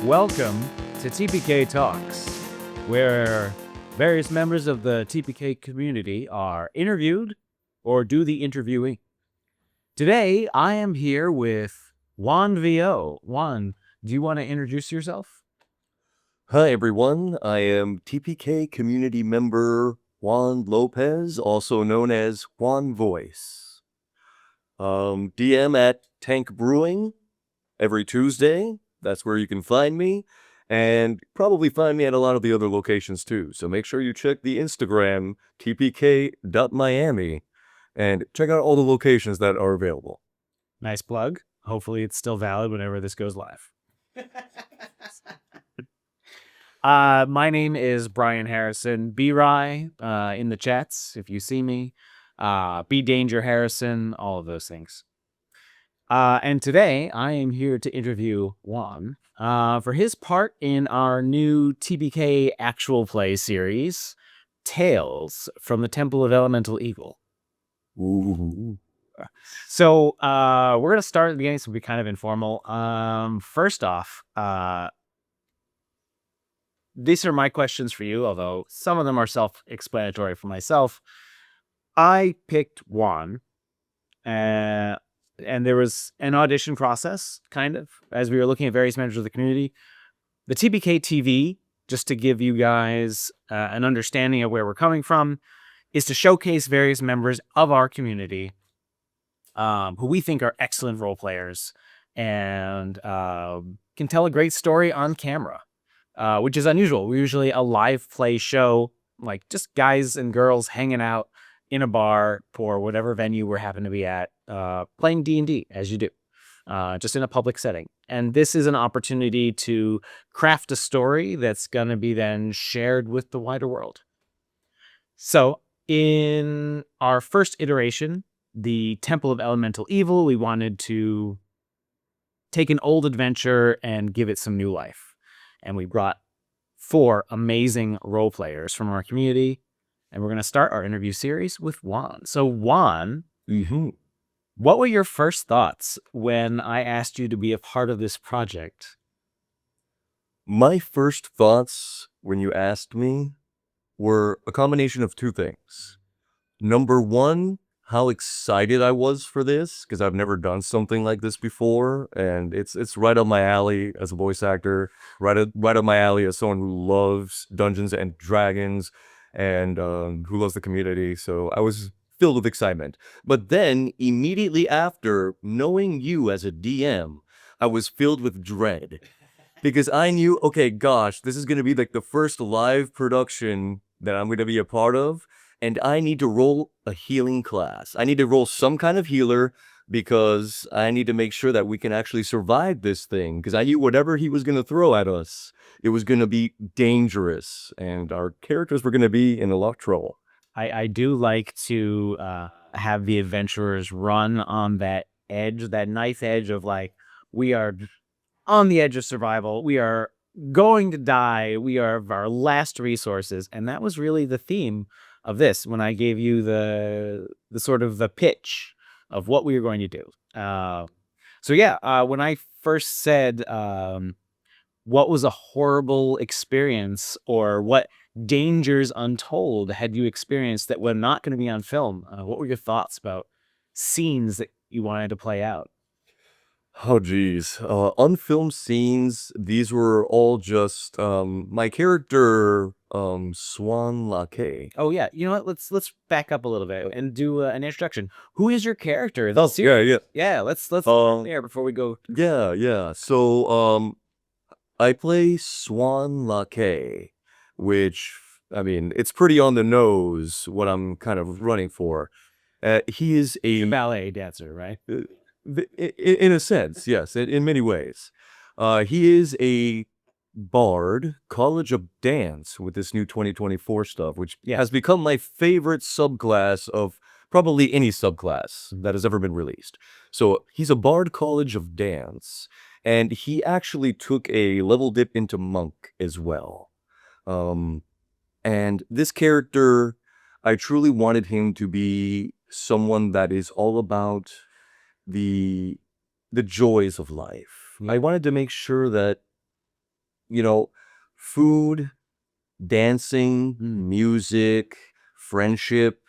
Welcome to TPK.Talks, where various members of the TPK community are interviewed or do the interviewing. Today, I am here with Juan VO. Juan, do you want to introduce yourself? Hi, everyone. I am TPK community member Juan Lopez, also known as Juan Voice. DM at Tank Brewing every Tuesday. That's where you can find me. And probably find me at a lot of the other locations too. So make sure you check the Instagram, TPK.Miami, and check out all the locations that are available. Nice plug. Hopefully it's still valid whenever this goes live. My name is Brian Harrison. B-Rye in the chats if you see me. B Danger Harrison, all of those things. And today I am here to interview Juan for his part in our new TPK actual play series, Tales from the Temple of Elemental Evil. Ooh. So we're going to start at the beginning, so it'll be kind of informal. First off, these are my questions for you, although some of them are self-explanatory for myself. I picked Juan, and there was an audition process, kind of, as we were looking at various members of the community. The TPK TV, just to give you guys an understanding of where we're coming from, is to showcase various members of our community who we think are excellent role players and can tell a great story on camera, which is unusual. We're usually a live play show, like just guys and girls hanging out in a bar for whatever venue we're happen to be at, playing D&D as you do, just in a public setting. And this is an opportunity to craft a story that's going to be then shared with the wider world. So in our first iteration, the Temple of Elemental Evil, we wanted to take an old adventure and give it some new life. And we brought 4 amazing role players from our community. And we're going to start our interview series with Juan. So Juan, what were your first thoughts when I asked you to be a part of this project? My first thoughts when you asked me were a combination of 2 things. Number 1, how excited I was for this, because I've never done something like this before, and it's right up my alley as a voice actor, right up my alley as someone who loves Dungeons and Dragons and who loves the community. So I was filled with excitement. But then immediately after, knowing you as a DM, I was filled with dread. Because I knew, okay, gosh, this is going to be like the first live production that I'm going to be a part of. And I need to roll a healing class. I need to roll some kind of healer because I need to make sure that we can actually survive this thing. Because I knew whatever he was going to throw at us, it was going to be dangerous. And our characters were going to be in a lot of trouble. I do like to have the adventurers run on that edge, that knife edge of like, we are on the edge of survival. We are going to die. We are our last resources. And that was really the theme of this when I gave you the sort of the pitch of what we were going to do. When I first said, what was a horrible experience or what dangers untold had you experienced that were not going to be on film? What were your thoughts about scenes that you wanted to play out? Oh, geez. Unfilmed scenes, these were all just my character, Swan La'Ke. Oh yeah, you know what? Let's back up a little bit and do an introduction. Who is your character? Yeah. Let's there before we go. Yeah. So I play Swan La'Ke, which I mean, it's pretty on the nose what I'm kind of running for. He is a ballet dancer, right? In a sense, yes, in many ways. He is a bard, College of Dance with this new 2024 stuff, which has become my favorite subclass of probably any subclass that has ever been released. So he's a bard, College of Dance, and he actually took a level dip into monk as well. And this character, I truly wanted him to be someone that is all about the joys of life. I wanted to make sure that food, dancing, music, friendship,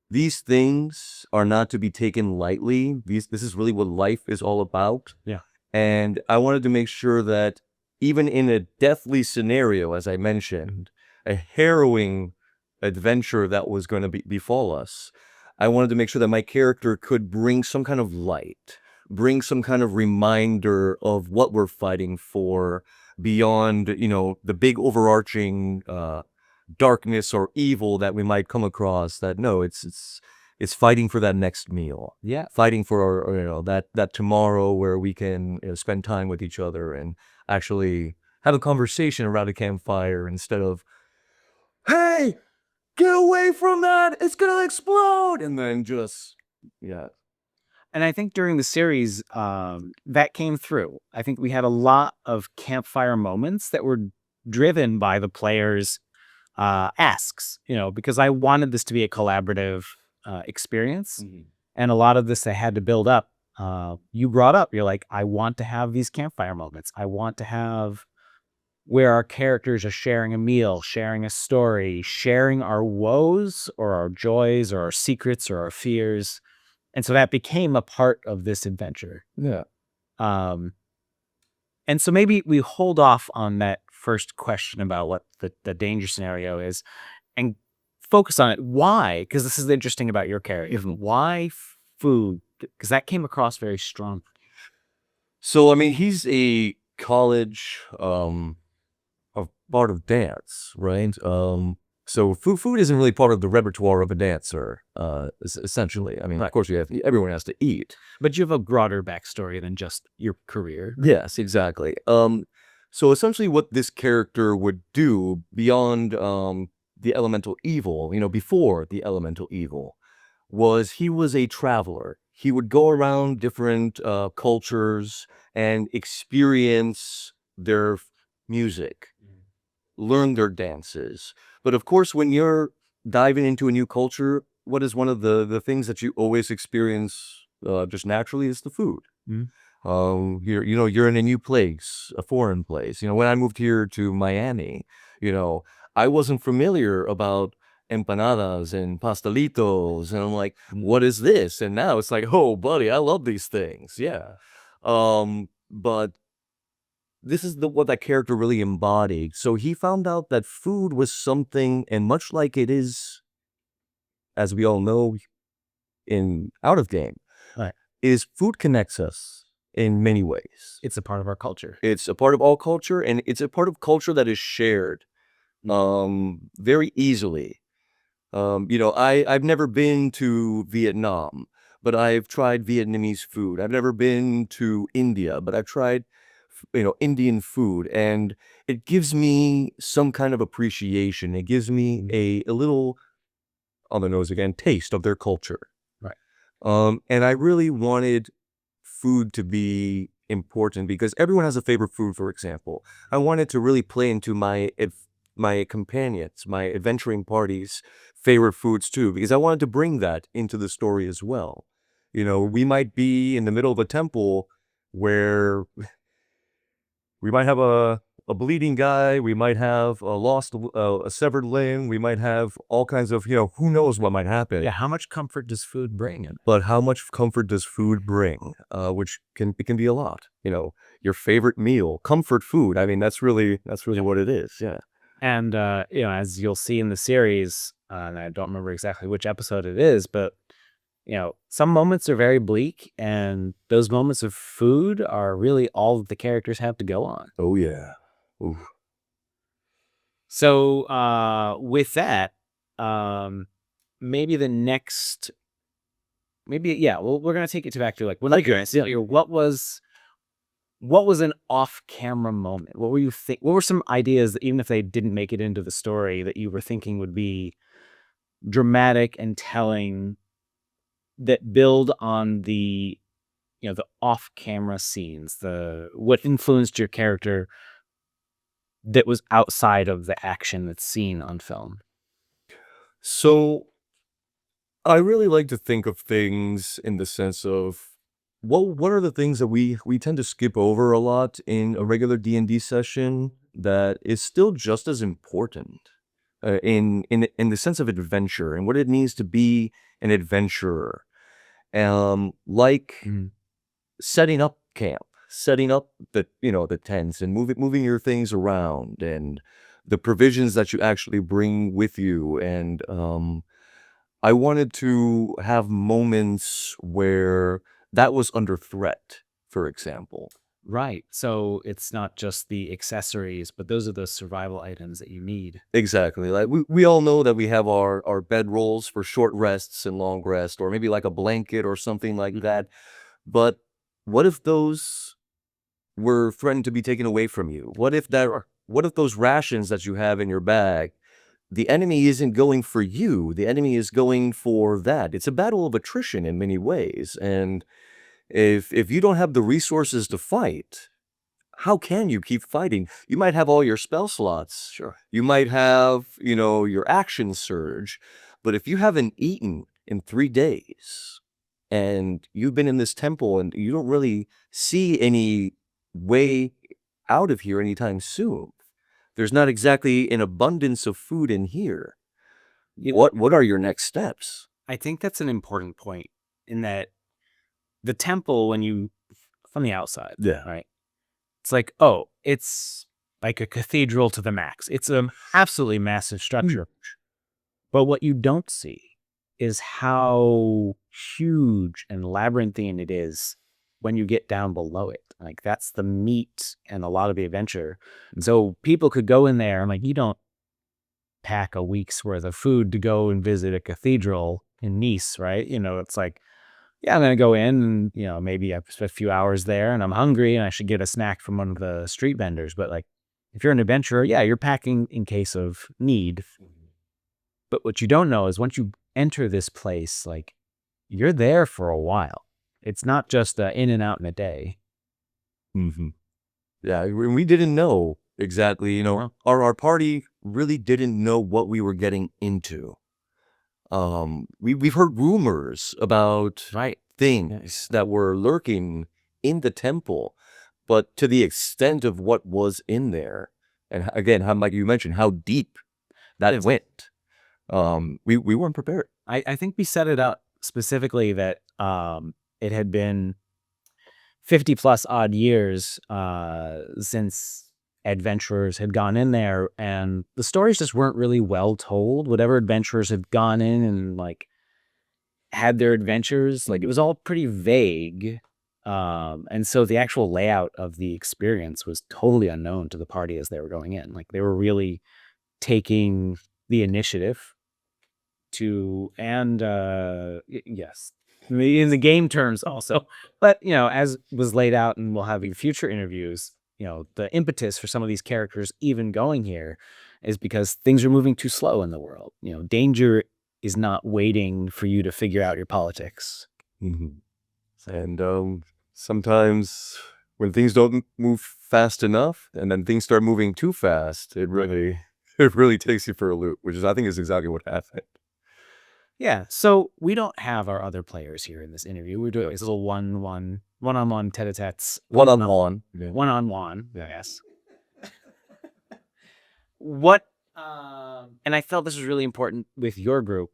these things are not to be taken lightly. This is really what life is all about. Yeah. And I wanted to make sure that even in a deathly scenario, as I mentioned, a harrowing adventure that was going to befall us, I wanted to make sure that my character could bring some kind of light, bring some kind of reminder of what we're fighting for beyond, the big overarching darkness or evil that we might come across. That no, it's fighting for that next meal. Yeah. Fighting for our, that tomorrow where we can spend time with each other and actually have a conversation around a campfire instead of, hey, get away from that, it's gonna explode, and then just, yeah. And I think during the series, that came through. I think we had a lot of campfire moments that were driven by the players' asks, because I wanted this to be a collaborative experience. And a lot of this I had to build up. You brought up, you're like, I want to have these campfire moments. I want to have where our characters are sharing a meal, sharing a story, sharing our woes or our joys or our secrets or our fears. And so that became a part of this adventure. Yeah. And so maybe we hold off on that first question about what the danger scenario is and focus on it. Why? Because this is interesting about your character. Why food? Because that came across very strong. So, I mean, he's a college a part of dance, right? So food isn't really part of the repertoire of a dancer, essentially. I mean, of course, everyone has to eat. But you have a broader backstory than just your career. Yes, exactly. So essentially what this character would do beyond the elemental evil, before the elemental evil, was he was a traveler. He would go around different cultures and experience their music, learn their dances. But of course, when you're diving into a new culture, what is one of the things that you always experience just naturally is the food. You're in a new place, a foreign place. When I moved here to Miami, I wasn't familiar about empanadas and pastelitos, and I'm like, what is this? And now it's like, oh, buddy, I love these things. Yeah. But this is what that character really embodied. So he found out that food was something, and much like it is, as we all know, in out of game, Right. is food connects us in many ways. It's a part of our culture. It's a part of all culture, and it's a part of culture that is shared very easily. I've never been to Vietnam, but I've tried Vietnamese food. I've never been to India, but I've tried Indian food, and it gives me some kind of appreciation. It gives me a little, on the nose again, taste of their culture. Right. And I really wanted food to be important because everyone has a favorite food, for example. I wanted to really play into my companions, my adventuring parties' favorite foods too, because I wanted to bring that into the story as well. We might be in the middle of a temple where we might have a bleeding guy, we might have a severed limb, we might have all kinds of, who knows what might happen. Yeah, how much comfort does food bring? But how much comfort does food bring? Which can be a lot. Your favorite meal, comfort food. I mean, that's really what it is. Yeah. And as you'll see in the series, and I don't remember exactly which episode it is, but some moments are very bleak, and those moments of food are really all that the characters have to go on. Oh yeah. Ooh. So with that, maybe the next, we're gonna take it back to what was an off-camera moment? What were you what were some ideas that, even if they didn't make it into the story, that you were thinking would be dramatic and telling, that build on the off-camera scenes, what influenced your character that was outside of the action that's seen on film? So I really like to think of things in the sense of what are the things that we tend to skip over a lot in a regular D&D session that is still just as important in the sense of adventure and what it means to be an adventurer? Like setting up camp, setting up the tents and moving your things around and the provisions that you actually bring with you. And I wanted to have moments where that was under threat, for example. Right. So it's not just the accessories, but those are the survival items that you need. Exactly. Like we all know that we have our bedrolls for short rests and long rest, or maybe like a blanket or something like that. But what if those were threatened to be taken away from you? What if those rations that you have in your bag, the enemy isn't going for you, the enemy is going for that. It's a battle of attrition in many ways. And if you don't have the resources to fight, how can you keep fighting? You might have all your spell slots. Sure. You might have, your action surge. But if you haven't eaten in 3 days and you've been in this temple and you don't really see any way out of here anytime soon, there's not exactly an abundance of food in here. What are your next steps? I think that's an important point in that the temple, when you from the outside, Yeah. right? It's like, oh, it's like a cathedral to the max. It's an absolutely massive structure. But what you don't see is how huge and labyrinthine it is when you get down below it. Like that's the meat and a lot of the adventure. So people could go in there and like, you don't pack a week's worth of food to go and visit a cathedral in Nice, right? It's like, yeah, I'm going to go in and, maybe I've spent a few hours there and I'm hungry and I should get a snack from one of the street vendors. But like, if you're an adventurer, yeah, you're packing in case of need. But what you don't know is once you enter this place, like you're there for a while. It's not just in and out in a day. Mm-hmm. Yeah, we didn't know exactly, our party really didn't know what we were getting into. We've heard rumors about things that were lurking in the temple, but to the extent of what was in there, and again, how, like you mentioned, how deep that went, we weren't prepared. I think we set it up specifically that it had been 50 plus odd years since adventurers had gone in there, and the stories just weren't really well told. Whatever adventurers had gone in and like had their adventures, like it was all pretty vague. And so the actual layout of the experience was totally unknown to the party as they were going in. Like they were really taking the initiative to, and yes, in the game terms also. But, as was laid out and we'll have in future interviews, the impetus for some of these characters even going here is because things are moving too slow in the world. Danger is not waiting for you to figure out your politics. Mm-hmm. And sometimes when things don't move fast enough and then things start moving too fast, it really takes you for a loop, which I think is exactly what happened. Yeah, so we don't have our other players here in this interview. We're doing this little one-on-one tete-a-tetes. One-on-one. One-on-one, yes. What, and I felt this was really important with your group.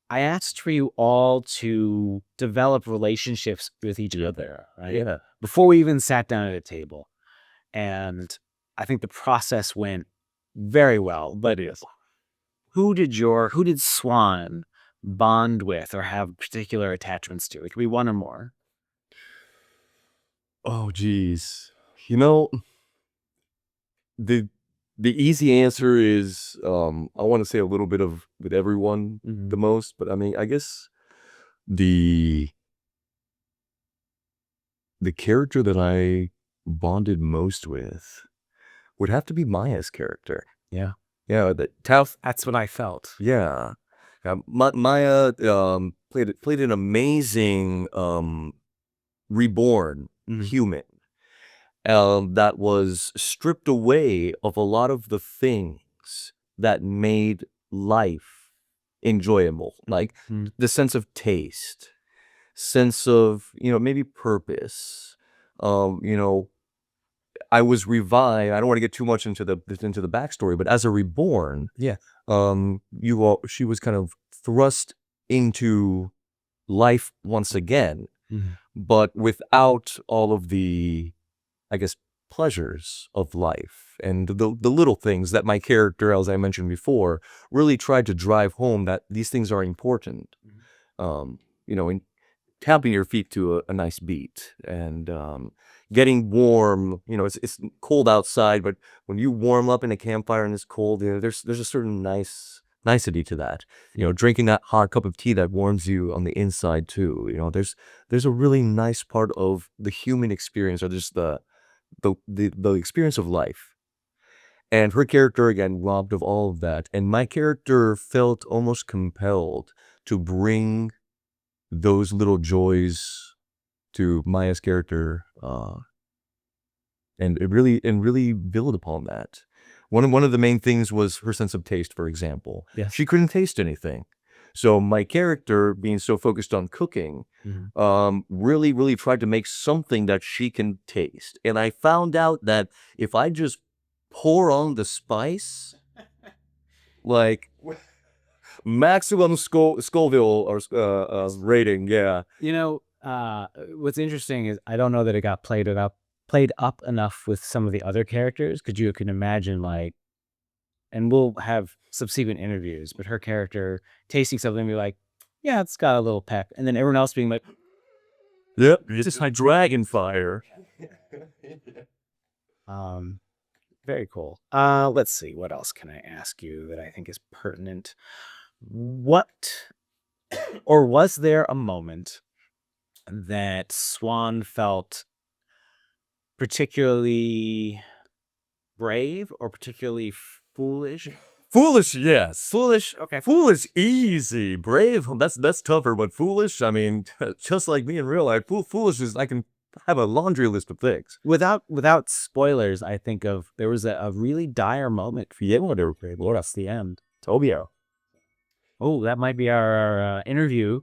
I asked for you all to develop relationships with each other, right? Yeah. Before we even sat down at a table. And I think the process went very well. But who did Swan bond with or have particular attachments to? It could be one or more. Oh, geez. The easy answer is I want to say a little bit of with everyone the most, but I mean, I guess the character that I bonded most with would have to be Maya's character. Yeah. Yeah, That's what I felt. Yeah. Maya played an amazing reborn human that was stripped away of a lot of the things that made life enjoyable, like the sense of taste, sense of, maybe purpose. You know, I was revived. I don't want to get too much into the backstory, but as a reborn, Yeah. she was kind of thrust into life once again, but without all of the, I guess, pleasures of life and the little things that my character, as I mentioned before, really tried to drive home that these things are important. And tapping your feet to a nice beat and getting warm. It's cold outside, but when you warm up in a campfire and it's cold, there's a certain nicety to that. Drinking that hot cup of tea that warms you on the inside too. There's a really nice part of the human experience, or just the experience of life. And her character, again, robbed of all of that. And my character felt almost compelled to bring those little joys to Maya's character, and really build upon that. One of the main things was her sense of taste, for example. Yes. She couldn't taste anything. So my character, being so focused on cooking, really tried to make something that she can taste. And I found out that if I just pour on the spice, like maximum Scoville or rating, yeah. What's interesting is I don't know that it got played up enough with some of the other characters, because you can imagine, like, and we'll have subsequent interviews, but her character tasting something and be like, yeah, it's got a little peck, and then everyone else being like, yep, it's just like dragon fire. very cool. Let's see, what else can I ask you that I think is pertinent? What, or was there a moment that Swan felt particularly brave or particularly foolish? Foolish, yes. Foolish, okay. Foolish, easy. Brave, that's tougher. But foolish, I mean, just like me in real life, foolish is, I can have a laundry list of things. Without spoilers, I think there was a really dire moment for you. That's the end. Tobio. Oh, that might be our interview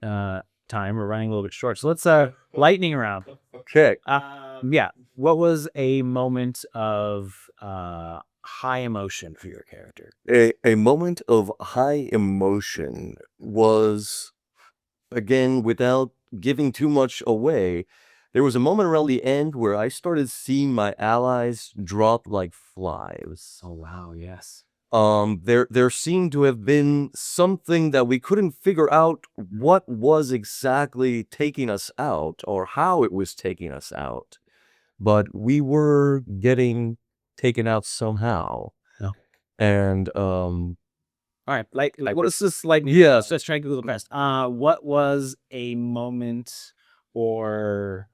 time. We're running a little bit short, so let's lightning round. Okay. Yeah. What was a moment of high emotion for your character? A moment of high emotion was, again, without giving too much away, there was a moment around the end where I started seeing my allies drop like flies. Oh wow, yes. There seemed to have been something that we couldn't figure out what was exactly taking us out or how it was taking us out, but we were getting taken out somehow. No. And All right, like what is this like? yeah, Let's try to do the best. What was a moment or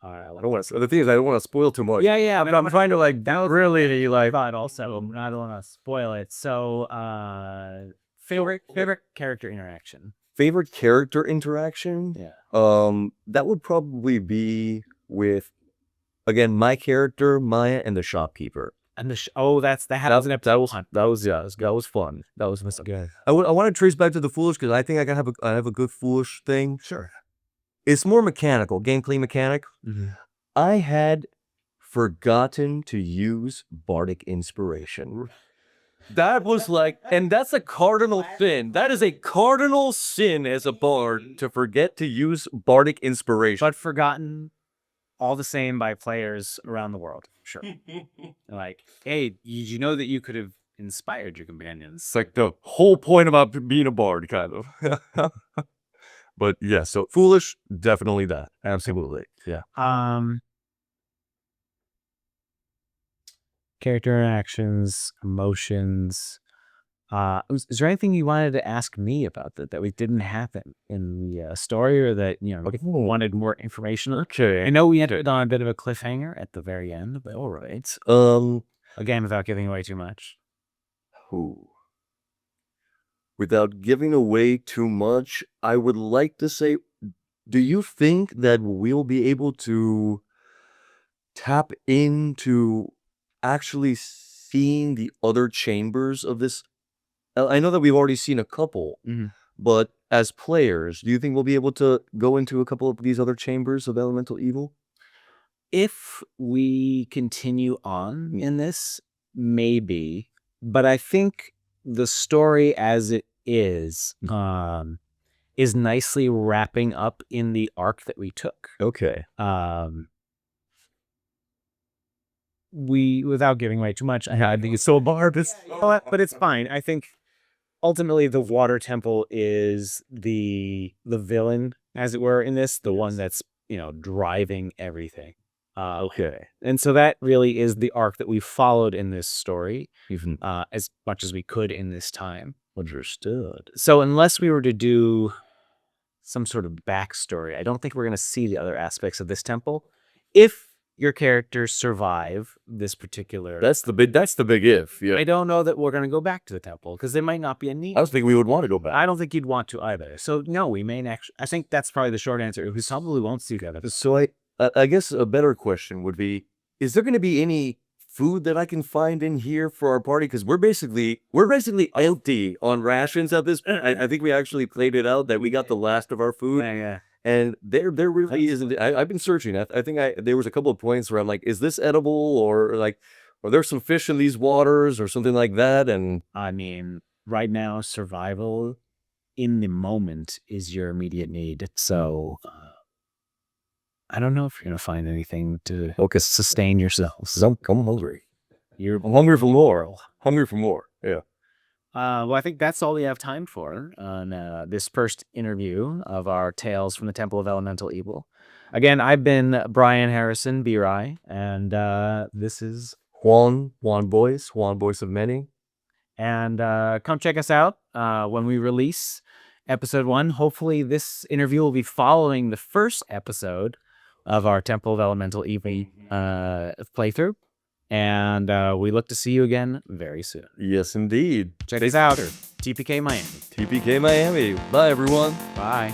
I don't want to. The thing is, I don't want to spoil too much. yeah, but I'm trying to like really like. but also I don't want to spoil it. So favorite character interaction. Favorite character interaction? Yeah. That would probably be with, again, my character Maya and the shopkeeper. And that was an episode one. That was fun. That was okay. I want to trace back to the foolish, because I think I have a good foolish thing. Sure. It's more mechanical, gameplay mechanic. I had forgotten to use bardic inspiration. That was like, and that's a cardinal sin. That is a cardinal sin as a bard, to forget to use bardic inspiration. But forgotten all the same by players around the world. Sure. Like, hey, did you know that you could have inspired your companions? It's like the whole point about being a bard, kind of. But yeah, so foolish, definitely that. Absolutely. Yeah. Character interactions, emotions. Is there anything you wanted to ask me about that we didn't happen in the story, or that wanted more information? Okay. I know we ended on a bit of a cliffhanger at the very end, but All right. again, without giving away too much. Without giving away too much, I would like to say, do you think that we'll be able to tap into actually seeing the other chambers of this? I know that we've already seen a couple, But as players, do you think we'll be able to go into a couple of these other chambers of elemental evil? If we continue on in this, maybe, but I think the story as it is nicely wrapping up in the arc that we took. Okay. Without giving away too much, I think it's so barbarous, but it's fine. I think ultimately the water temple is the villain, as it were, in this, the one that's, driving everything. Okay. And so that really is the arc that we followed in this story, Even as much as we could in this time. understood. So unless we were to do some sort of backstory, I don't think we're going to see the other aspects of this temple. If your characters survive this particular... That's the big if. Yeah. I don't know that we're going to go back to the temple, because there might not be a need. I was thinking we would want to go back. I don't think you'd want to either. So no, we may actually... I think that's probably the short answer. We probably won't see together. So I guess a better question would be, is there going to be any food that I can find in here for our party? Because we're basically empty on rations at this point. I think we actually played it out that we got the last of our food. Yeah. And there really isn't. I've been searching. I think there was a couple of points where I'm like, is this edible, or like, are there some fish in these waters or something like that? And I mean, right now, survival in the moment is your immediate need. So I don't know if you're going to find anything to sustain yourselves. I'm hungry. I'm hungry for more. Hungry for more. Yeah. Well, I think that's all we have time for on this first interview of our Tales from the Temple of Elemental Evil. Again, I've been Brian Harrison, B-Rai, and this is Juan Voice of many. And come check us out when we release episode 1. Hopefully this interview will be following the first episode of our Temple of Elemental Evil playthrough. And we look to see you again very soon. Yes, indeed. Check us out. TPK Miami. TPK Miami. Bye, everyone. Bye.